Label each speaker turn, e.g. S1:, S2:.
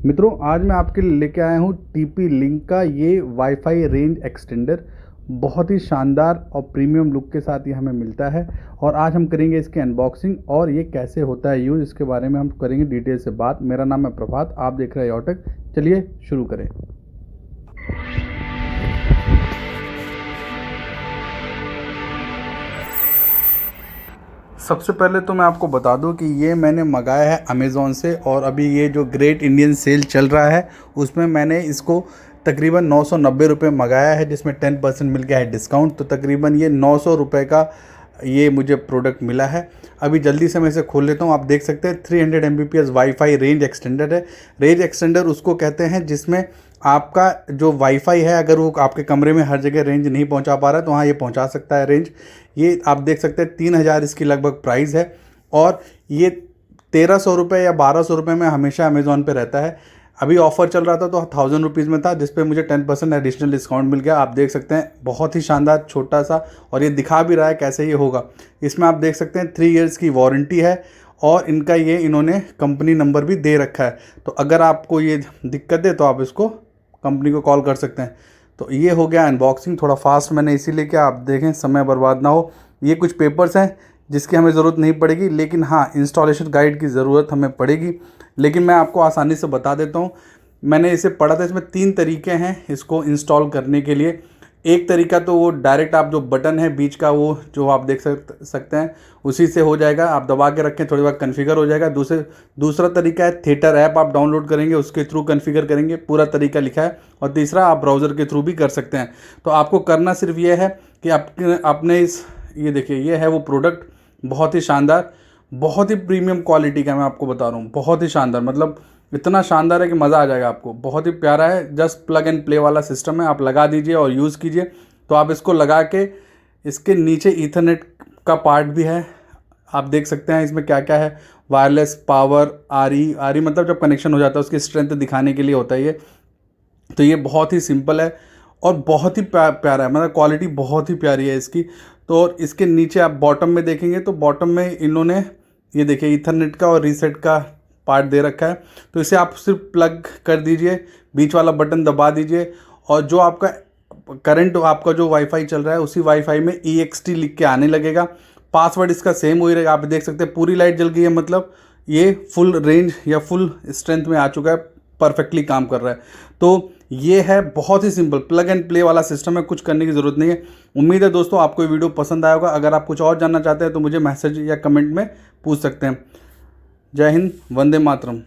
S1: मित्रों, आज मैं आपके लिए लेके आया हूँ TP-Link का ये वाईफाई रेंज एक्सटेंडर। बहुत ही शानदार और प्रीमियम लुक के साथ ये हमें मिलता है और आज हम करेंगे इसकी अनबॉक्सिंग और ये कैसे होता है यूज़, इसके बारे में हम करेंगे डिटेल से बात। मेरा नाम है प्रभात, आप देख रहे हैं योटेक। चलिए शुरू करें। सबसे पहले तो मैं आपको बता दूं कि ये मैंने मंगाया है अमेज़ॉन से और अभी ये जो ग्रेट इंडियन सेल चल रहा है उसमें मैंने इसको तकरीबन 990 रुपये मंगाया है, जिसमें 10% मिल गया है डिस्काउंट। तो तकरीबन ये 900 रुपये का ये मुझे प्रोडक्ट मिला है। अभी जल्दी से मैं इसे खोल लेता हूँ। आप देख सकते हैं 300 Mbps वाईफाई रेंज एक्सटेंडर है। रेंज एक्सटेंडर उसको कहते हैं जिसमें आपका जो वाईफाई है, अगर वो आपके कमरे में हर जगह रेंज नहीं पहुंचा पा रहा है तो हाँ, ये पहुंचा सकता है रेंज। ये आप देख सकते हैं 3000 इसकी लगभग प्राइस है और ये 1300 रुपये या 1200 रुपये में हमेशा अमेज़ॉन पे रहता है। अभी ऑफ़र चल रहा था तो 1000 रुपीज़ में था, जिस पे मुझे 10% एडिशनल डिस्काउंट मिल गया। आप देख सकते हैं बहुत ही शानदार छोटा सा, और ये दिखा भी रहा है कैसे ये होगा। इसमें आप देख सकते हैं 3 इयर्स की वारंटी है और इनका ये इन्होंने कंपनी नंबर भी दे रखा है। तो अगर आपको ये दिक्कत है तो आप इसको कंपनी को कॉल कर सकते हैं। तो ये हो गया अनबॉक्सिंग। थोड़ा फास्ट मैंने इसीलिए कि आप देखें समय बर्बाद ना हो। ये कुछ पेपर्स हैं जिसकी हमें ज़रूरत नहीं पड़ेगी, लेकिन हाँ, इंस्टॉलेशन गाइड की ज़रूरत हमें पड़ेगी। लेकिन मैं आपको आसानी से बता देता हूँ। मैंने इसे पढ़ा था, इसमें 3 तरीके हैं इसको इंस्टॉल करने के लिए। एक तरीका तो वो डायरेक्ट आप जो बटन है बीच का, वो जो आप देख सकते हैं उसी से हो जाएगा। आप दबा के रखें, थोड़ी बार कन्फिगर हो जाएगा। दूसरा तरीका है थिएटर ऐप आप डाउनलोड करेंगे, उसके थ्रू कन्फिगर करेंगे, पूरा तरीका लिखा है। और तीसरा आप ब्राउज़र के थ्रू भी कर सकते हैं। तो आपको करना सिर्फ ये है कि आपने ये देखिए, ये है वो प्रोडक्ट। बहुत ही शानदार, बहुत ही प्रीमियम क्वालिटी का मैं आपको बता रहा हूँ। बहुत ही शानदार, मतलब इतना शानदार है कि मज़ा आ जाएगा आपको। बहुत ही प्यारा है, जस्ट प्लग एंड प्ले वाला सिस्टम है। आप लगा दीजिए और यूज़ कीजिए। तो आप इसको लगा के, इसके नीचे ईथरनेट का पार्ट भी है। आप देख सकते हैं इसमें क्या क्या है। वायरलेस पावर, आर ई मतलब जब कनेक्शन हो जाता है उसकी स्ट्रेंथ दिखाने के लिए होता है ये। तो ये बहुत ही सिंपल है और बहुत ही प्यारा है, मतलब क्वालिटी बहुत ही प्यारी है इसकी। तो और इसके नीचे आप बॉटम में देखेंगे तो बॉटम में इन्होंने ये देखिए ईथरनेट का और रीसेट का पार्ट दे रखा है। तो इसे आप सिर्फ प्लग कर दीजिए, बीच वाला बटन दबा दीजिए और जो आपका करंट, आपका जो वाईफाई चल रहा है उसी वाईफाई में EXT लिख के आने लगेगा। पासवर्ड इसका सेम वही रहेगा। आप देख सकते हैं पूरी लाइट जल गई है, मतलब ये फुल रेंज या फुल स्ट्रेंथ में आ चुका है, परफेक्टली काम कर रहा है। तो ये है बहुत ही सिंपल प्लग एंड प्ले वाला सिस्टम है, कुछ करने की ज़रूरत नहीं है। उम्मीद है दोस्तों आपको ये वीडियो पसंद आया होगा। अगर आप कुछ और जानना चाहते हैं तो मुझे मैसेज या कमेंट में पूछ सकते हैं। जय हिंद, वंदे मातरम।